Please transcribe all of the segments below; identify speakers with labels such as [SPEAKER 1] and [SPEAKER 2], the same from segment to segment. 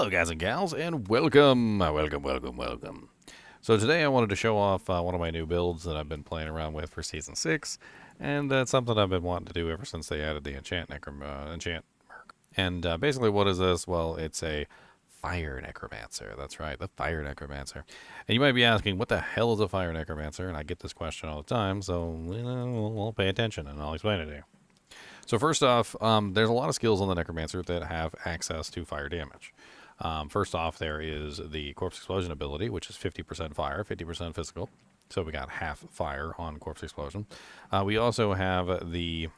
[SPEAKER 1] Hello guys and gals, and welcome. So today I wanted to show off one of my new builds that I've been playing around with for Season 6, and that's something I've been wanting to do ever since they added the Enchant Merc. And basically what is this? Well, it's a Fire Necromancer. That's right, the Fire Necromancer. And you might be asking, what the hell is a Fire Necromancer? And I get this question all the time, so we'll pay attention and I'll explain it to you. So first off, there's a lot of skills on the Necromancer that have access to fire damage. First off, there is the Corpse Explosion ability, which is 50% fire, 50% physical. So we got half fire on Corpse Explosion. We also have the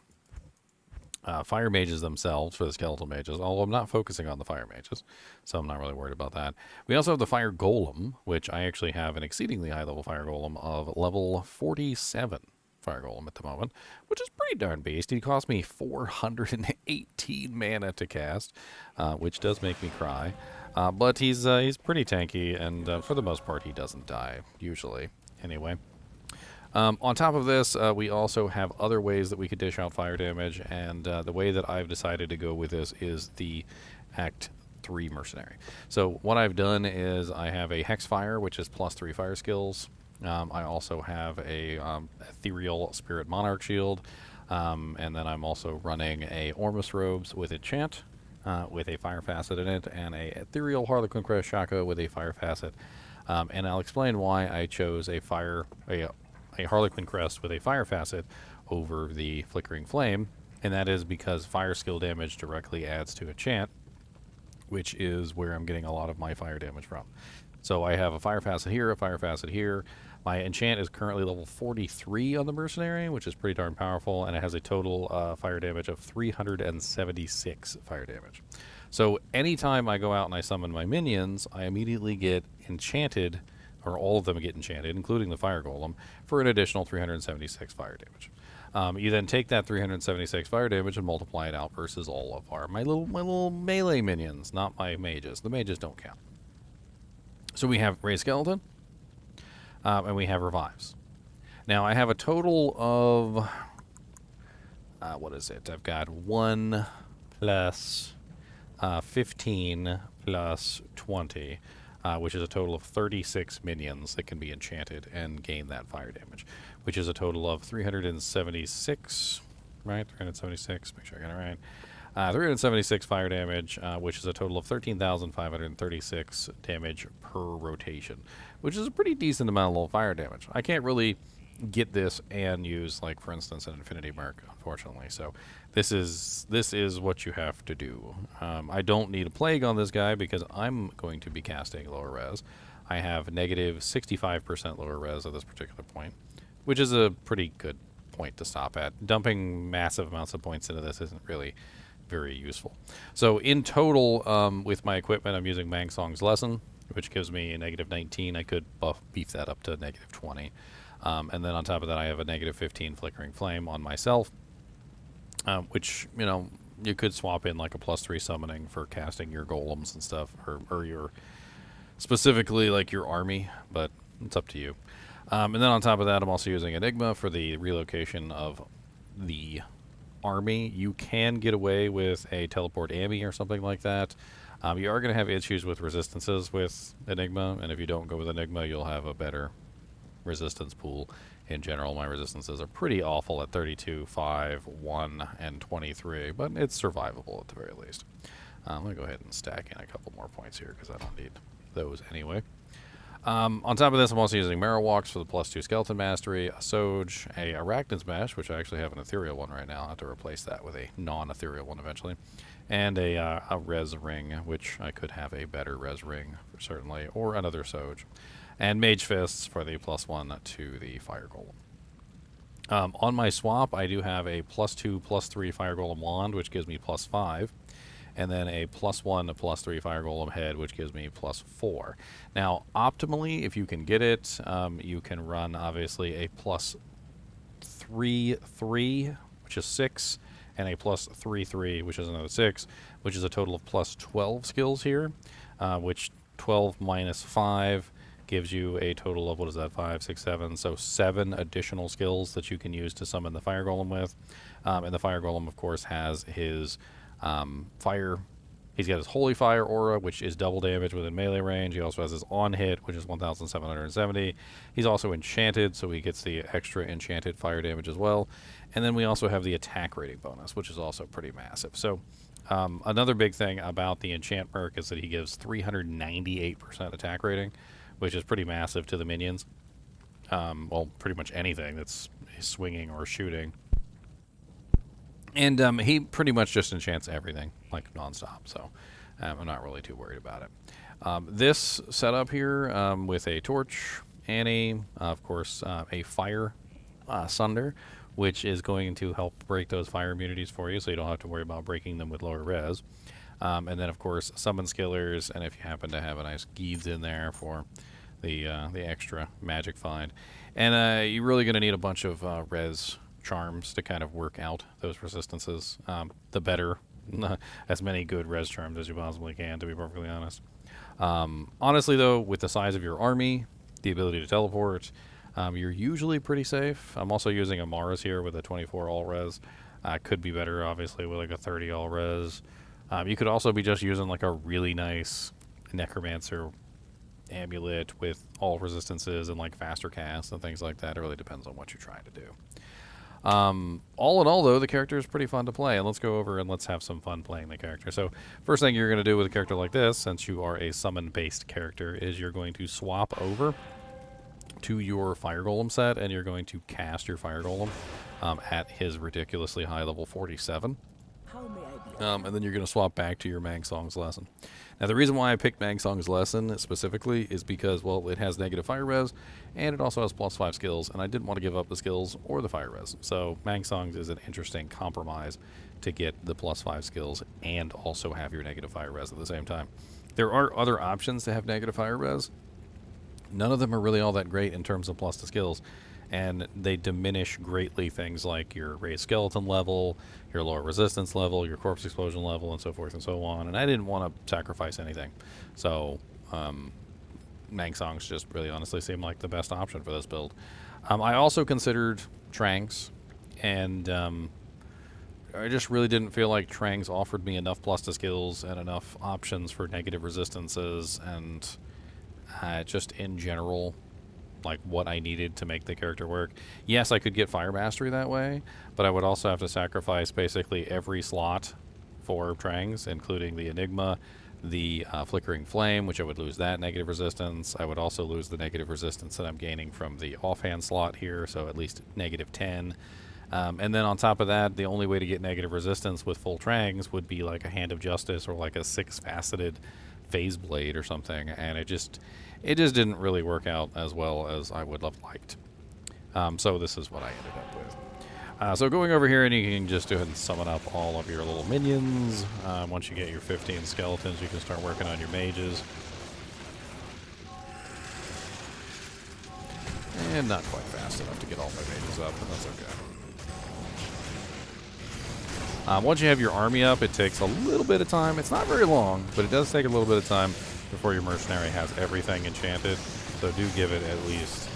[SPEAKER 1] fire mages themselves for the skeletal mages, although I'm not focusing on the fire mages, so I'm not really worried about that. We also have the Fire Golem, which I actually have an exceedingly high level Fire Golem of level 47. Fire Golem at the moment, which is pretty darn beast. He cost me 418 mana to cast, which does make me cry. But he's pretty tanky, and for the most part, he doesn't die, usually. Anyway. On top of this, we also have other ways that we could dish out fire damage, and the way that I've decided to go with this is the Act 3 Mercenary. So what I've done is I have a Hexfire, which is +3 fire skills. I also have a Ethereal Spirit Monarch Shield, and then I'm also running a Ormus Robes with Enchant, with a Fire Facet in it, and a Ethereal Harlequin Crest Shaka with a Fire Facet. And I'll explain why I chose a Harlequin Crest with a Fire Facet over the Flickering Flame, and that is because fire skill damage directly adds to Enchant, which is where I'm getting a lot of my fire damage from. So I have a Fire Facet here, a Fire Facet here. My Enchant is currently level 43 on the Mercenary, which is pretty darn powerful, and it has a total fire damage of 376 fire damage. So anytime I go out and I summon my minions, I immediately get enchanted, or all of them get enchanted, including the Fire Golem, for an additional 376 fire damage. You then take that 376 fire damage and multiply it out versus all of my little melee minions, not my mages. The mages don't count. So we have Ray Skeleton, and we have Revives. Now I have a total of, what is it? I've got 1 plus 15 plus 20, which is a total of 36 minions that can be enchanted and gain that fire damage, which is a total of 376, right? 376, make sure I got it right. 376 fire damage, which is a total of 13,536 damage per rotation, which is a pretty decent amount of low fire damage. I can't really get this and use, like, for instance, an Infinity Merc, unfortunately. So this is what you have to do. I don't need a Plague on this guy because I'm going to be casting lower res. I have negative 65% lower res at this particular point, which is a pretty good point to stop at. Dumping massive amounts of points into this isn't really very useful. So in total, with my equipment, I'm using Mang Song's Lesson, which gives me a negative 19. I could beef that up to negative 20. And then on top of that, I have a negative 15 Flickering Flame on myself, which, you know, you could swap in like a +3 summoning for casting your golems and stuff, or your, specifically like your army, but it's up to you. And then on top of that, I'm also using Enigma for the relocation of the army. You can get away with a teleport Ami or something like that. You are going to have issues with resistances with Enigma, and if you don't go with Enigma, you'll have a better resistance pool. In general, my resistances are pretty awful at 32, 5, 1, and 23, but it's survivable at the very least. I'm going to go ahead and stack in a couple more points here because I don't need those anyway. On top of this, I'm also using Marrow Walks for the +2 Skeleton Mastery, a Soge, a Arachnid Smash, which I actually have an Ethereal one right now. I'll have to replace that with a non-Ethereal one eventually. And a Res Ring, which I could have a better Res Ring, certainly, or another Soge. And Mage Fists for the +1 to the Fire Golem. On my swap, I do have a +2, +3 Fire Golem Wand, which gives me +5. And then a +1 to +3 Fire Golem Head, which gives me +4. Now, optimally, if you can get it, you can run, obviously, a +3, which is 6, and a +3, which is another 6, which is a total of +12 skills here, which 12 minus 5 gives you a total of, what is that, 5, 6, 7, so 7 additional skills that you can use to summon the Fire Golem with. And the Fire Golem, of course, has his fire He's got his Holy Fire aura, which is double damage within melee range. He also has his on hit, which is 1,770. He's also enchanted, so he gets the extra enchanted fire damage as well. And then we also have the attack rating bonus, which is also pretty massive. So another big thing about the Enchant Merc is that he gives 398% attack rating, which is pretty massive to the minions. Well, pretty much anything that's swinging or shooting. And he pretty much just enchants everything, like, nonstop, so I'm not really too worried about it. This setup here with a torch, Annie, of course, a fire sunder, which is going to help break those fire immunities for you, so you don't have to worry about breaking them with lower res. And then, of course, summon skillers, and if you happen to have a nice Geeds in there for the extra magic find. And you're really going to need a bunch of res charms to kind of work out those resistances. The better. As many good res charms as you possibly can, to be perfectly honest. Honestly, though, with the size of your army, the ability to teleport, you're usually pretty safe. I'm also using a Mars here with a 24 all res. Could be better, obviously, with like a 30 all res. You could also be just using like a really nice Necromancer amulet with all resistances and like faster casts and things like that. It really depends on what you're trying to do. All in all, though, the character is pretty fun to play, and let's go over and let's have some fun playing the character. So first thing you're going to do with a character like this, since you are a summon-based character, is you're going to swap over to your Fire Golem set, and you're going to cast your Fire Golem at his ridiculously high level 47. And then you're going to swap back to your Mang Song's Lesson. Now, the reason why I picked Mang Song's Lesson specifically is because, well, it has negative fire res, and it also has +5 skills, and I didn't want to give up the skills or the fire res. So Mang Song's is an interesting compromise to get the +5 skills and also have your negative fire res at the same time. There are other options to have negative fire res. None of them are really all that great in terms of plus to skills, and they diminish greatly things like your raised skeleton level, your lower resistance level, your corpse explosion level, and so forth and so on. And I didn't want to sacrifice anything. So Mang Songs just really honestly seemed like the best option for this build. I also considered Trangs, and I just really didn't feel like Trangs offered me enough plus to skills and enough options for negative resistances, and just in general, like what I needed to make the character work. Yes, I could get Fire Mastery that way, but I would also have to sacrifice basically every slot for Trangs, including the Enigma, the Flickering Flame, which I would lose that negative resistance. I would also lose the negative resistance that I'm gaining from the offhand slot here, so at least -10. And then on top of that, the only way to get negative resistance with full Trangs would be like a Hand of Justice or like a 6-faceted Phase Blade or something, and it just didn't really work out as well as I would have liked. So this is what I ended up with. So going over here, and you can just go ahead and summon up all of your little minions. Once you get your 15 skeletons, you can start working on your mages. And not quite fast enough to get all my mages up, but that's okay. Once you have your army up, it takes a little bit of time. It's not very long, but it does take a little bit of time before your mercenary has everything enchanted. So do give it at least,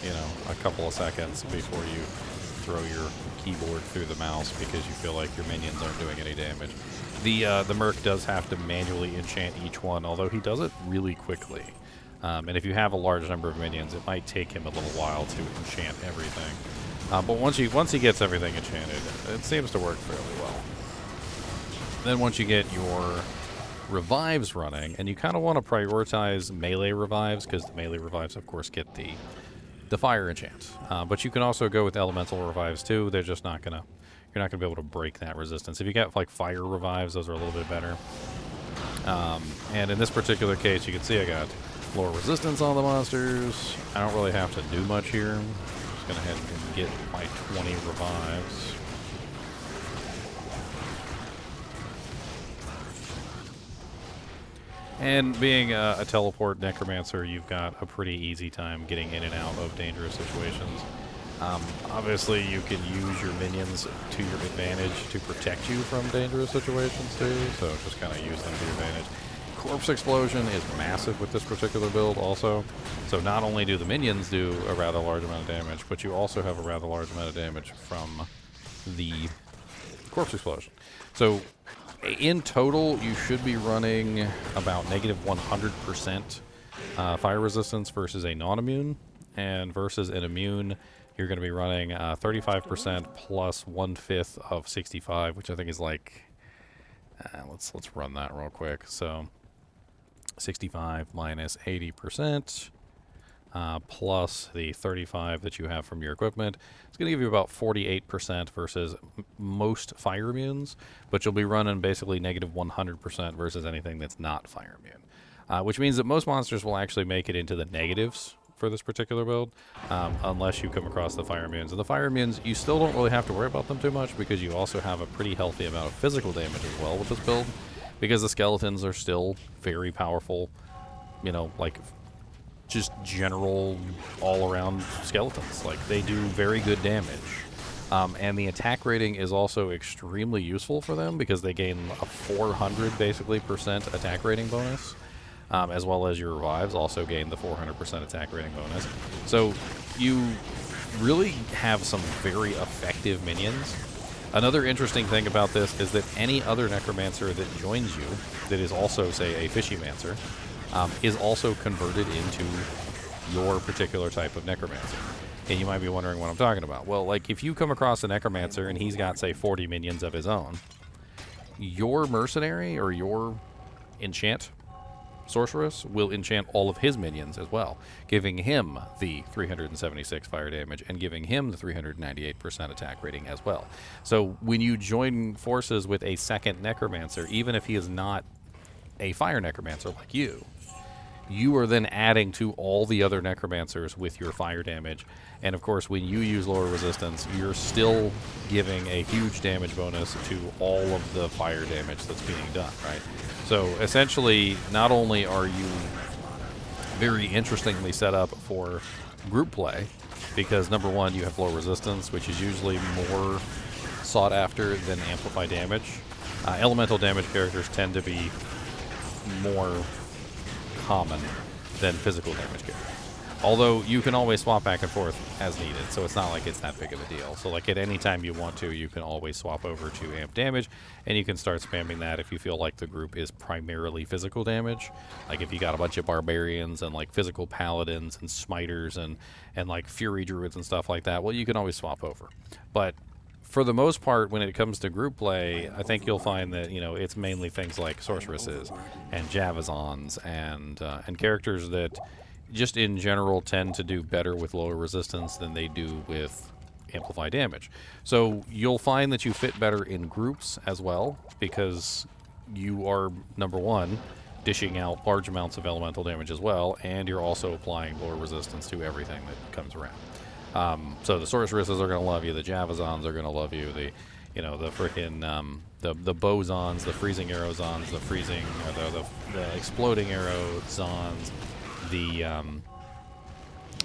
[SPEAKER 1] a couple of seconds before you throw your keyboard through the mouse because you feel like your minions aren't doing any damage. The Merc does have to manually enchant each one, although he does it really quickly. And if you have a large number of minions, it might take him a little while to enchant everything. But once he gets everything enchanted, it seems to work fairly well. Then once you get your revives running, and you kind of want to prioritize melee revives, because the melee revives, of course, get the fire enchant. But you can also go with elemental revives too. They're just not gonna, you're not gonna be able to break that resistance. If you get like fire revives, those are a little bit better. And in this particular case, you can see I got lower resistance on the monsters. I don't really have to do much here. I'm just gonna head and get my 20 revives. And being a teleport Necromancer, you've got a pretty easy time getting in and out of dangerous situations. Obviously, you can use your minions to your advantage to protect you from dangerous situations too, so just kind of use them to your advantage. Corpse Explosion is massive with this particular build also. So not only do the minions do a rather large amount of damage, but you also have a rather large amount of damage from the Corpse Explosion. So In total, you should be running about negative 100% fire resistance versus a non-immune, and versus an immune, you're going to be running 35% plus 1/5 of 65, which I think is like, let's run that real quick. So 65 minus 80%. Plus the 35 that you have from your equipment. It's going to give you about 48% versus most fire immunes, but you'll be running basically negative 100% versus anything that's not fire immune. Which means that most monsters will actually make it into the negatives for this particular build, unless you come across the fire immunes. And the fire immunes, you still don't really have to worry about them too much because you also have a pretty healthy amount of physical damage as well with this build, because the skeletons are still very powerful, you know, like just general all-around skeletons. Like, they do very good damage. And the attack rating is also extremely useful for them because they gain a 400 basically percent attack rating bonus, as well as your revives also gain the 400% attack rating bonus. So you really have some very effective minions. Another interesting thing about this is that any other Necromancer that joins you that is also, say, a Fishymancer, is also converted into your particular type of Necromancer. And you might be wondering what I'm talking about. Well, like, if you come across a Necromancer and he's got, say, 40 minions of his own, your Mercenary or your Enchant Sorceress will enchant all of his minions as well, giving him the 376 fire damage and giving him the 398% attack rating as well. So when you join forces with a second Necromancer, even if he is not a fire Necromancer like you are then adding to all the other Necromancers with your fire damage. And of course, when you use lower resistance, you're still giving a huge damage bonus to all of the fire damage that's being done, right? So essentially, not only are you very interestingly set up for group play, because number one, you have low resistance, which is usually more sought after than amplify damage. Elemental damage characters tend to be more common than physical damage characters. Although you can always swap back and forth as needed, so it's not like it's that big of a deal. So like at any time you want to, you can always swap over to amp damage, and you can start spamming that if you feel like the group is primarily physical damage. Like if you got a bunch of barbarians and like physical paladins and smiters and like fury druids and stuff like that, well, you can always swap over. But for the most part, when it comes to group play, I think you'll find that, you know, it's mainly things like sorceresses and javazons and characters that just in general tend to do better with lower resistance than they do with amplify damage. So you'll find that you fit better in groups as well, because you are, number one, dishing out large amounts of elemental damage as well, and you're also applying lower resistance to everything that comes around. So the sorceresses are going to love you. The javazons are going to love you. The, you know, the freaking the bosons, the freezing arrowzons, the freezing, the exploding arrow zons.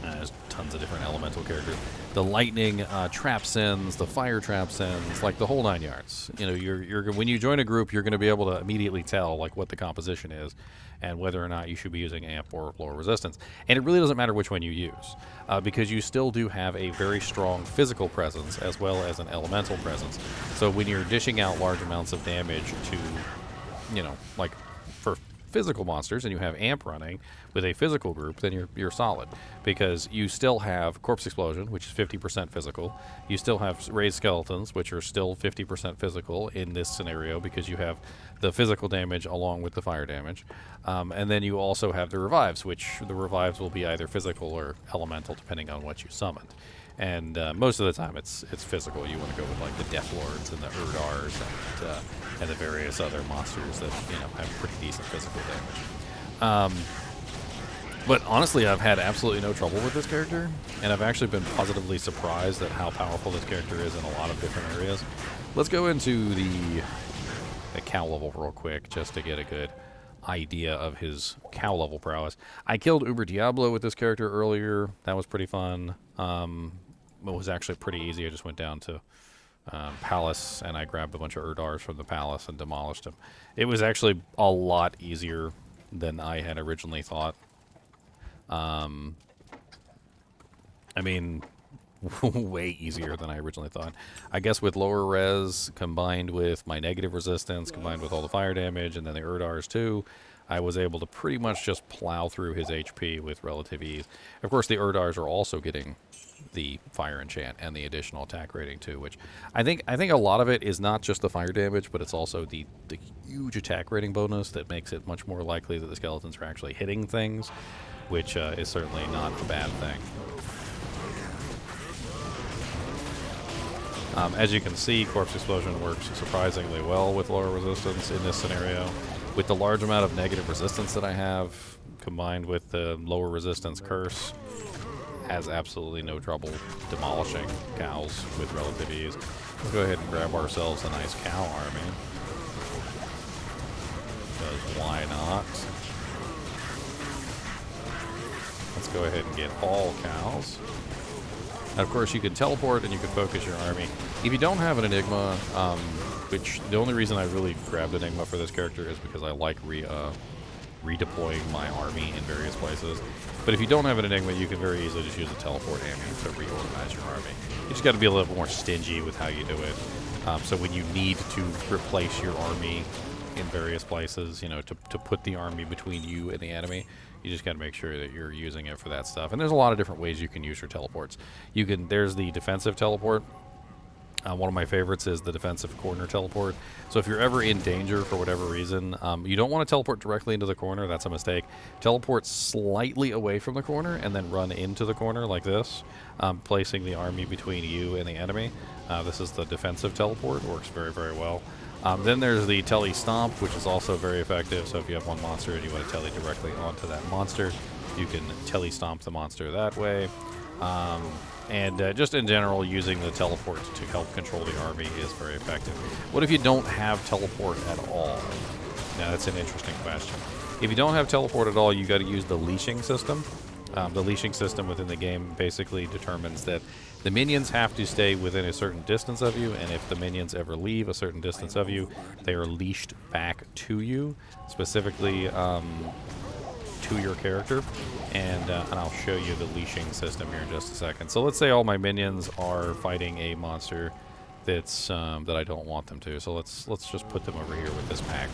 [SPEAKER 1] There's tons of different elemental characters. The lightning trapsins, the fire trapsins, like the whole 9 yards. You know, you're when you join a group, you're going to be able to immediately tell like what the composition is and whether or not you should be using amp or lower resistance. And it really doesn't matter which one you use, because you still do have a very strong physical presence as well as an elemental presence. So when you're dishing out large amounts of damage to, you know, like for physical monsters and you have amp running with a physical group, then you're solid, because you still have corpse explosion, which is 50% physical. You still have raised skeletons, which are still 50% physical in this scenario, because you have the physical damage along with the fire damage. And then you also have the revives, which the revives will be either physical or elemental depending on what you summoned. And most of the time it's physical. You want to go with like the Death Lords and the Urdars and the various other monsters that, you know, have pretty decent physical damage. But honestly, I've had absolutely no trouble with this character, and I've actually been positively surprised at how powerful this character is in a lot of different areas. Let's go into the cow level real quick, just to get a good idea of his cow level prowess. I killed Uber Diablo with this character earlier. That was pretty fun. It was actually pretty easy. I just went down to Palace, and I grabbed a bunch of Urdars from the Palace and demolished them. It was actually a lot easier than I had originally thought. I mean, way easier than I originally thought. I guess with lower res, combined with my negative resistance, combined with all the fire damage, and then the Erdars too, I was able to pretty much just plow through his HP with relative ease. Of course, the Erdars are also getting the fire enchant and the additional attack rating too, which I think a lot of it is not just the fire damage, but it's also the huge attack rating bonus that makes it much more likely that the skeletons are actually hitting things, which is certainly not a bad thing. As you can see, Corpse Explosion works surprisingly well with lower resistance in this scenario. With the large amount of negative resistance that I have, combined with the lower resistance curse, has absolutely no trouble demolishing cows with relative ease. Let's go ahead and grab ourselves a nice cow army. Because why not? Let's go ahead and get all cows. And of course, you can teleport and you can focus your army. If you don't have an Enigma, which the only reason I really grabbed Enigma for this character is because I like redeploying my army in various places. But if you don't have an Enigma, you can very easily just use a teleport ammy to reorganize your army. You just got to be a little more stingy with how you do it. So when you need to replace your army in various places, you know, to put the army between you and the enemy, you just got to make sure that you're using it for that stuff. And there's a lot of different ways you can use your teleports. There's the defensive teleport. One of my favorites is the defensive corner teleport. So if you're ever in danger for whatever reason, you don't want to teleport directly into the corner. That's a mistake. Teleport slightly away from the corner and then run into the corner like this, placing the army between you and the enemy. This is the defensive teleport. It works very, very well. Then there's the Tele Stomp, which is also very effective. So if you have one monster and you want to tele directly onto that monster, you can Tele Stomp the monster that way. And just in general, using the teleport to help control the army is very effective. What if you don't have teleport at all? Now, that's an interesting question. If you don't have teleport at all, you got to use the leashing system. The leashing system within the game basically determines that the minions have to stay within a certain distance of you, and if the minions ever leave a certain distance of you, they are leashed back to you, specifically to your character. And I'll show you the leashing system here in just a second. So let's say all my minions are fighting a monster that's that I don't want them to. So let's just put them over here with this pack.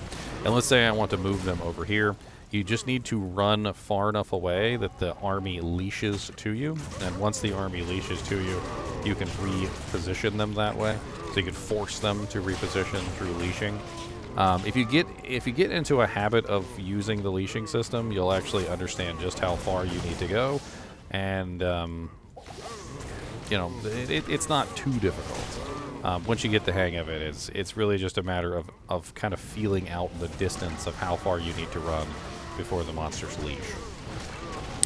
[SPEAKER 1] And let's say I want to move them over here. You just need to run far enough away that the army leashes to you. And once the army leashes to you, you can reposition them that way. So you can force them to reposition through leashing. If you get into a habit of using the leashing system, you'll actually understand just how far you need to go, and you know, it's not too difficult. Once you get the hang of it, it's really just a matter of kind of feeling out the distance of how far you need to run before the monsters leash.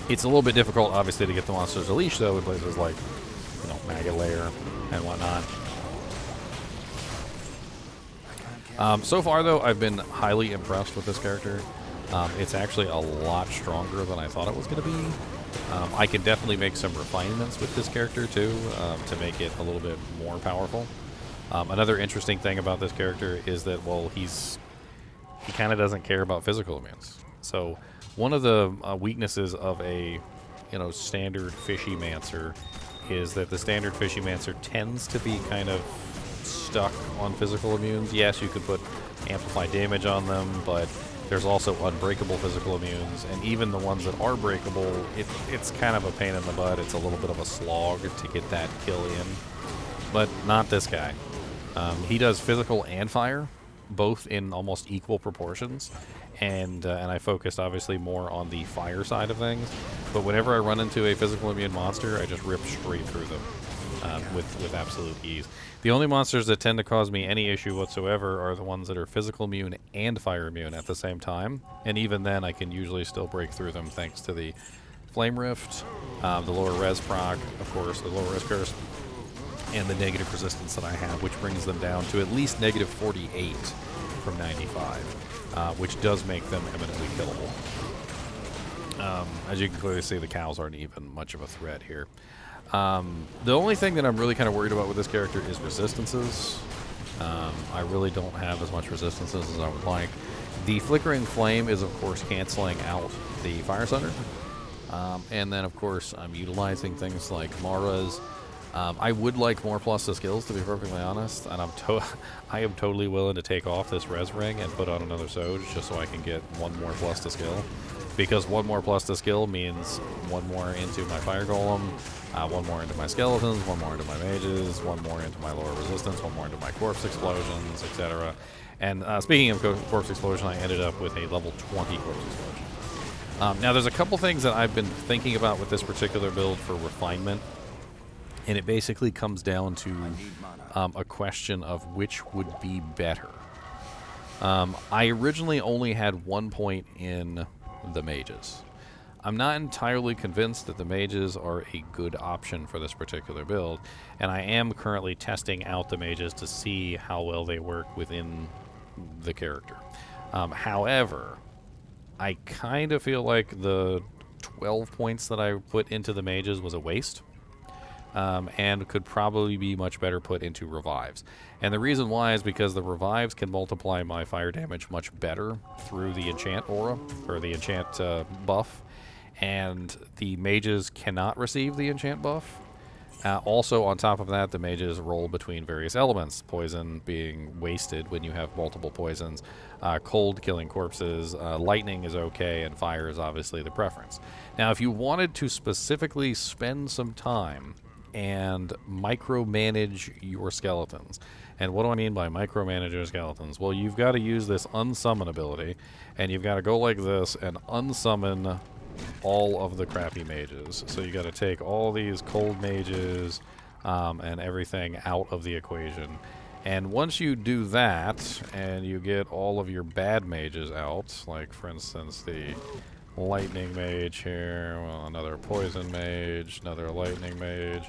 [SPEAKER 1] It's a little bit difficult, obviously, to get the monsters to leash, though, in places like, you know, Maggot Lair and whatnot. So far, though, I've been highly impressed with this character. It's actually a lot stronger than I thought it was going to be. I can definitely make some refinements with this character, too, to make it a little bit more powerful. Another interesting thing about this character is that, well, he kind of doesn't care about physical immunes. So one of the weaknesses of a, you know, standard Fishy-mancer is that the standard Fishy-mancer tends to be kind of stuck on physical immunes. Yes, you could put amplified damage on them, but there's also unbreakable physical immunes, and even the ones that are breakable, it's kind of a pain in the butt. It's a little bit of a slog to get that kill in, but not this guy. He does physical and fire, both in almost equal proportions, and I focused obviously more on the fire side of things, but whenever I run into a physical immune monster, I just rip straight through them with absolute ease. The only monsters that tend to cause me any issue whatsoever are the ones that are physical immune and fire immune at the same time, and even then I can usually still break through them thanks to the Flame Rift, the lower res proc, of course, the lower res curse, and the negative resistance that I have, which brings them down to at least negative 48 from 95, which does make them eminently killable. As you can clearly see, the cows aren't even much of a threat here. The only thing that I'm really kind of worried about with this character is resistances. I really don't have as much resistances as I would like. The Flickering Flame is, of course, canceling out the Fire Thunder. And then, of course, I'm utilizing things like Mara's. I would like more plus to skills, to be perfectly honest, and I am totally willing to take off this res ring and put on another Soj just so I can get one more plus to skill. Because one more plus to skill means one more into my Fire Golem, one more into my skeletons, one more into my mages, one more into my lower resistance, one more into my corpse explosions, etc. And speaking of corpse explosion, I ended up with a level 20 corpse explosion. Now there's a couple things that I've been thinking about with this particular build for refinement. And it basically comes down to a question of which would be better. I originally only had 1 point in the mages. I'm not entirely convinced that the mages are a good option for this particular build, and I am currently testing out the mages to see how well they work within the character. However, I kind of feel like the 12 points that I put into the mages was a waste. And could probably be much better put into revives. And the reason why is because the revives can multiply my fire damage much better through the enchant aura, or the enchant buff, and the mages cannot receive the enchant buff. Also, on top of that, the mages roll between various elements, poison being wasted when you have multiple poisons, cold killing corpses, lightning is okay, and fire is obviously the preference. Now, if you wanted to specifically spend some time and micromanage your skeletons. And what do I mean by micromanage your skeletons? Well, you've got to use this unsummon ability, and you've got to go like this and unsummon all of the crappy mages. So you got to take all these cold mages and everything out of the equation. And once you do that, and you get all of your bad mages out, like for instance the lightning mage here, well, another poison mage, another lightning mage,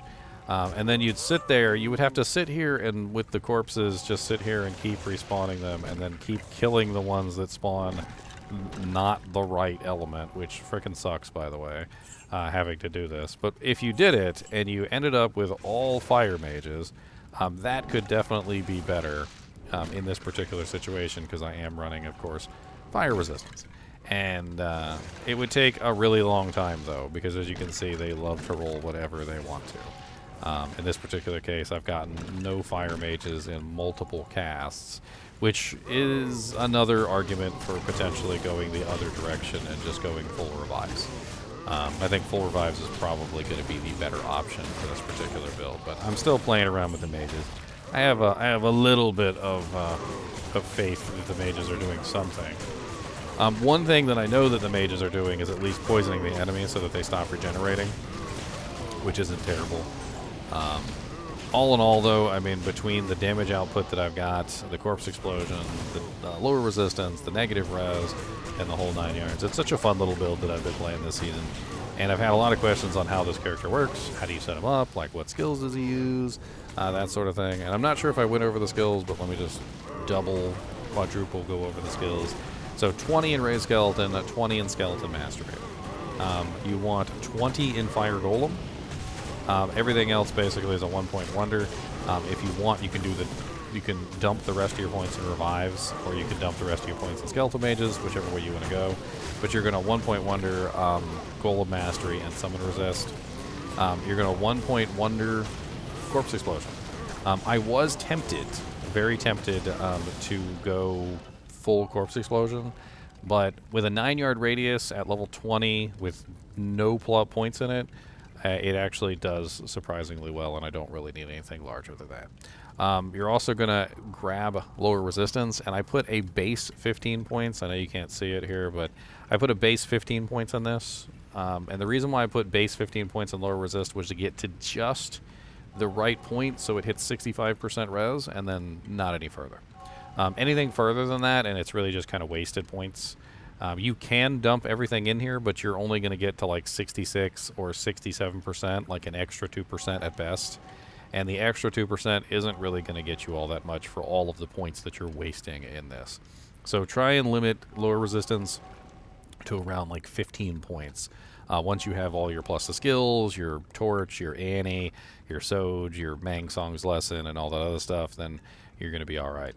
[SPEAKER 1] and then you'd sit there. You would have to sit here and with the corpses just sit here and keep respawning them, and then keep killing the ones that spawn not the right element, which frickin' sucks, by the way, having to do this. But if you did it and you ended up with all fire mages, that could definitely be better in this particular situation, because I am running, of course, fire resistance. And it would take a really long time, though, because as you can see, they love to roll whatever they want to. In this particular case, I've gotten no fire mages in multiple casts, which is another argument for potentially going the other direction and just going full revives. I think full revives is probably going to be the better option for this particular build, but I'm still playing around with the mages. I have a little bit of faith that the mages are doing something. One thing that I know that the mages are doing is at least poisoning the enemy so that they stop regenerating, which isn't terrible. All in all, though, I mean, between the damage output that I've got, the corpse explosion, the lower resistance, the negative res, and the whole 9 yards, it's such a fun little build that I've been playing this season. And I've had a lot of questions on how this character works. How do you set him up? Like, what skills does he use? That sort of thing. And I'm not sure if I went over the skills, but let me just double, quadruple go over the skills. So 20 in Raised Skeleton, 20 in Skeleton Masturbator. You want 20 in Fire Golem. Everything else basically is a 1-point wonder. If you want, you can dump the rest of your points in revives, or you can dump the rest of your points in skeletal mages, whichever way you want to go. But you're going to 1-point wonder Golem Mastery and Summon Resist. You're going to 1-point wonder Corpse Explosion. I was tempted, very tempted, to go full Corpse Explosion, but with a 9-yard radius at level 20 with no points in it, it actually does surprisingly well, and I don't really need anything larger than that. You're also going to grab lower resistance, and I put a base 15 points. I know you can't see it here, but I put a base 15 points on this. And the reason why I put base 15 points on lower resist was to get to just the right point so it hits 65% res, and then not any further. Anything further than that, and it's really just kind of wasted points. You can dump everything in here, but you're only going to get to like 66 or 67%, like an extra 2% at best. And the extra 2% isn't really going to get you all that much for all of the points that you're wasting in this. So try and limit lower resistance to around like 15 points. Once you have all your plus the skills, your torch, your Annie, your Soj, your Mang Song's lesson, and all that other stuff, then you're going to be all right.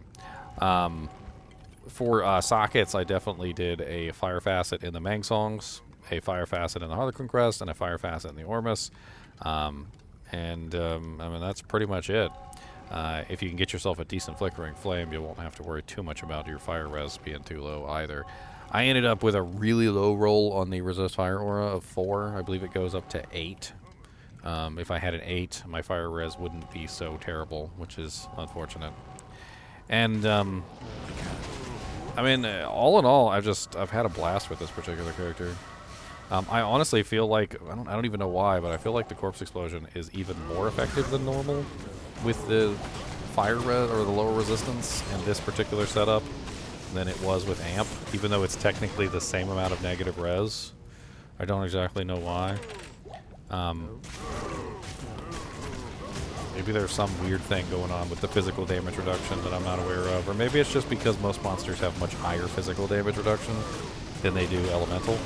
[SPEAKER 1] For sockets, I definitely did a Fire Facet in the Mang Songs, a Fire Facet in the Harlequin Crest, and a Fire Facet in the Ormus. And, I mean, that's pretty much it. If you can get yourself a decent Flickering Flame, you won't have to worry too much about your fire res being too low either. I ended up with a really low roll on the Resist Fire Aura of 4. I believe it goes up to 8. If I had an 8, my fire res wouldn't be so terrible, which is unfortunate. And, I mean, all in all, I've had a blast with this particular character. I honestly feel like, I don't even know why, but I feel like the Corpse Explosion is even more effective than normal with the fire res, or the lower resistance in this particular setup than it was with Amp, even though it's technically the same amount of negative res. I don't exactly know why. Maybe there's some weird thing going on with the physical damage reduction that I'm not aware of, or maybe it's just because most monsters have much higher physical damage reduction than they do elemental.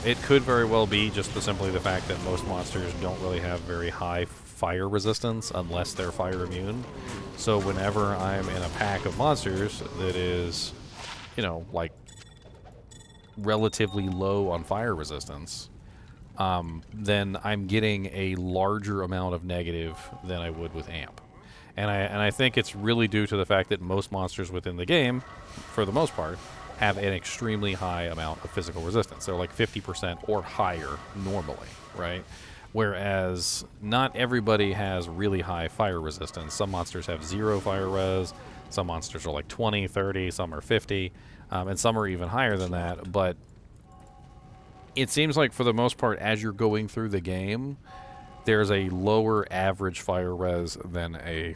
[SPEAKER 1] It could very well be just simply the fact that most monsters don't really have very high fire resistance unless they're fire immune. So whenever I'm in a pack of monsters that is, you know, like relatively low on fire resistance, then I'm getting a larger amount of negative than I would with Amp. And I think it's really due to the fact that most monsters within the game, for the most part, have an extremely high amount of physical resistance. They're like 50% or higher normally, right? Whereas not everybody has really high fire resistance. Some monsters have 0 fire res, some monsters are like 20, 30, some are 50, and some are even higher than that. But it seems like for the most part, as you're going through the game, there's a lower average fire res than a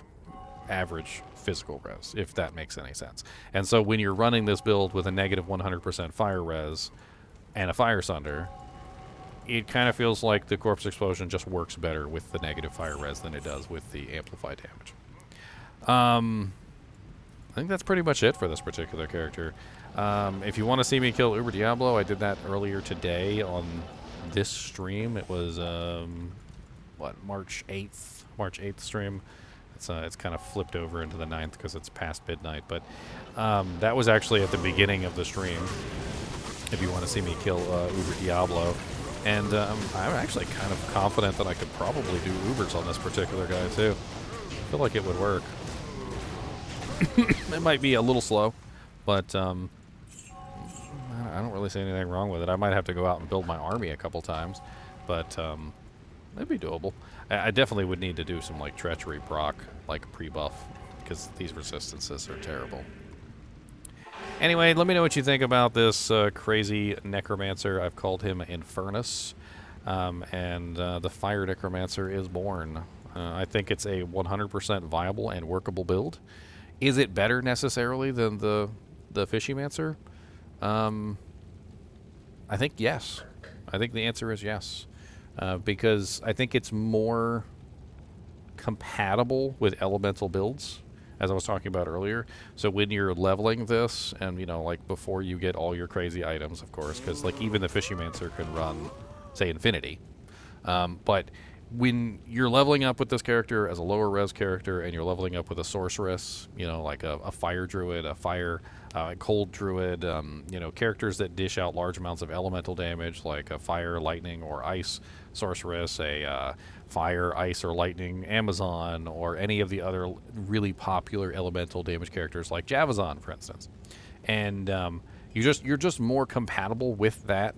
[SPEAKER 1] average physical res, if that makes any sense. And so when you're running this build with a negative 100% fire res and a Fire Sunder, it kind of feels like the Corpse Explosion just works better with the negative fire res than it does with the amplified damage. I think that's pretty much it for this particular character. If you want to see me kill Uber Diablo, I did that earlier today on this stream. It was, March 8th? March 8th stream. It's kind of flipped over into the 9th because it's past midnight. But that was actually at the beginning of the stream, if you want to see me kill Uber Diablo. And I'm actually kind of confident that I could probably do Ubers on this particular guy, too. I feel like it would work. It might be a little slow, but I don't really see anything wrong with it. I might have to go out and build my army a couple times, but it'd be doable. I definitely would need to do some like treachery proc, like pre-buff, because these resistances are terrible. Anyway, let me know what you think about this crazy Necromancer. I've called him Infernus, and the Fire Necromancer is born. I think it's a 100% viable and workable build. Is it better necessarily than the Fishymancer? I think yes. I think the answer is yes. Because I think it's more compatible with elemental builds, as I was talking about earlier. So when you're leveling this, and you know, like before you get all your crazy items, of course, because like even the Fishymancer can run, say, Infinity. But when you're leveling up with this character as a lower res character, and you're leveling up with a sorceress, you know, like a fire druid, a fire cold druid, you know, characters that dish out large amounts of elemental damage, like a fire, lightning, or ice sorceress, a fire, ice, or lightning Amazon, or any of the other really popular elemental damage characters like Javazon, for instance. And you're just more compatible with that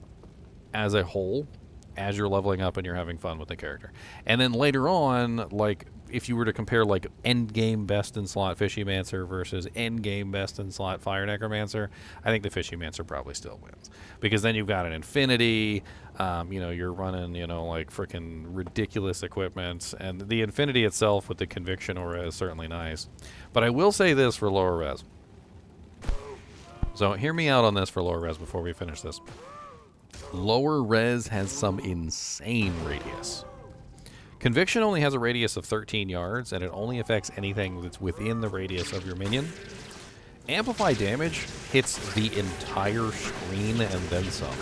[SPEAKER 1] as a whole as you're leveling up and you're having fun with the character. And then later on, like if you were to compare like end game best in slot Fishymancer versus end game best in slot Fire Necromancer, I think the Fishymancer probably still wins, because then you've got an Infinity, you know, you're running, you know, like freaking ridiculous equipment, and the Infinity itself with the Conviction Aura is certainly nice. But I will say this for lower res. So hear me out on this for lower res before we finish this. Lower res has some insane radius. Conviction only has a radius of 13 yards, and it only affects anything that's within the radius of your minion. Amplify damage hits the entire screen and then some.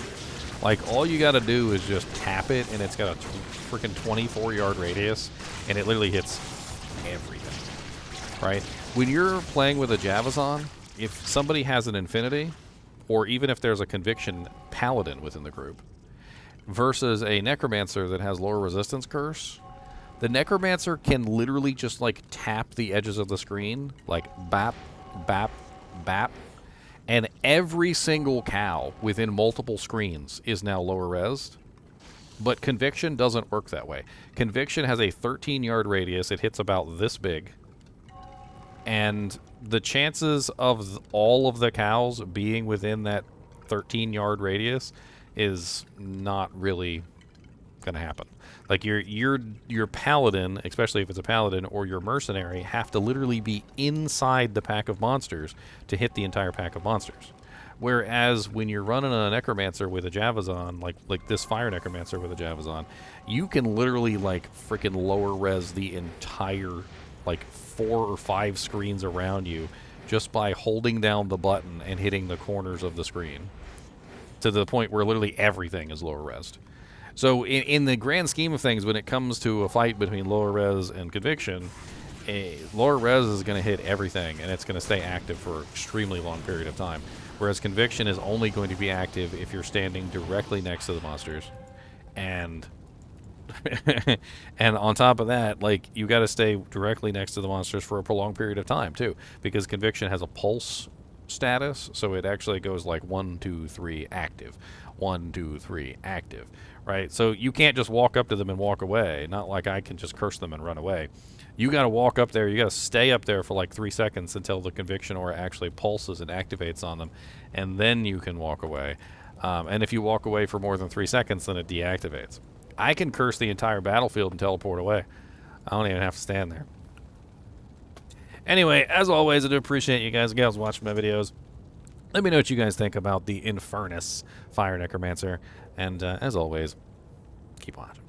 [SPEAKER 1] Like, all you gotta do is just tap it, and it's got a freaking 24-yard radius, and it literally hits everything, right? When you're playing with a Javazon, if somebody has an Infinity, or even if there's a Conviction Paladin within the group, versus a Necromancer that has lower resistance curse, The Necromancer can literally just, like, tap the edges of the screen, like, bap, bap, bap, and every single cow within multiple screens is now lower resed. But Conviction doesn't work that way. Conviction has a 13-yard radius. It hits about this big. And the chances of all of the cows being within that 13-yard radius is not really going to happen. Like your paladin, especially if it's a paladin, or your mercenary, have to literally be inside the pack of monsters to hit the entire pack of monsters. Whereas when you're running a Necromancer with a Javazon, like this Fire Necromancer with a Javazon, you can literally like freaking lower res the entire like 4 or 5 screens around you just by holding down the button and hitting the corners of the screen to the point where literally everything is lower resed. So in the grand scheme of things, when it comes to a fight between lower res and Conviction, lower res is going to hit everything, and it's going to stay active for an extremely long period of time. Whereas Conviction is only going to be active if you're standing directly next to the monsters. And and on top of that, like, you got to stay directly next to the monsters for a prolonged period of time, too. Because Conviction has a pulse status, so it actually goes like 1, 2, 3, active. 1, 2, 3, active. Right? So you can't just walk up to them and walk away. Not like I can just curse them and run away. You got to walk up there. You got to stay up there for like 3 seconds until the Conviction aura actually pulses and activates on them. And then you can walk away. And if you walk away for more than 3 seconds, then it deactivates. I can curse the entire battlefield and teleport away. I don't even have to stand there. Anyway, as always, I do appreciate you guys and gals watching my videos. Let me know what you guys think about the Infernus Fire Necromancer. And as always, keep watching.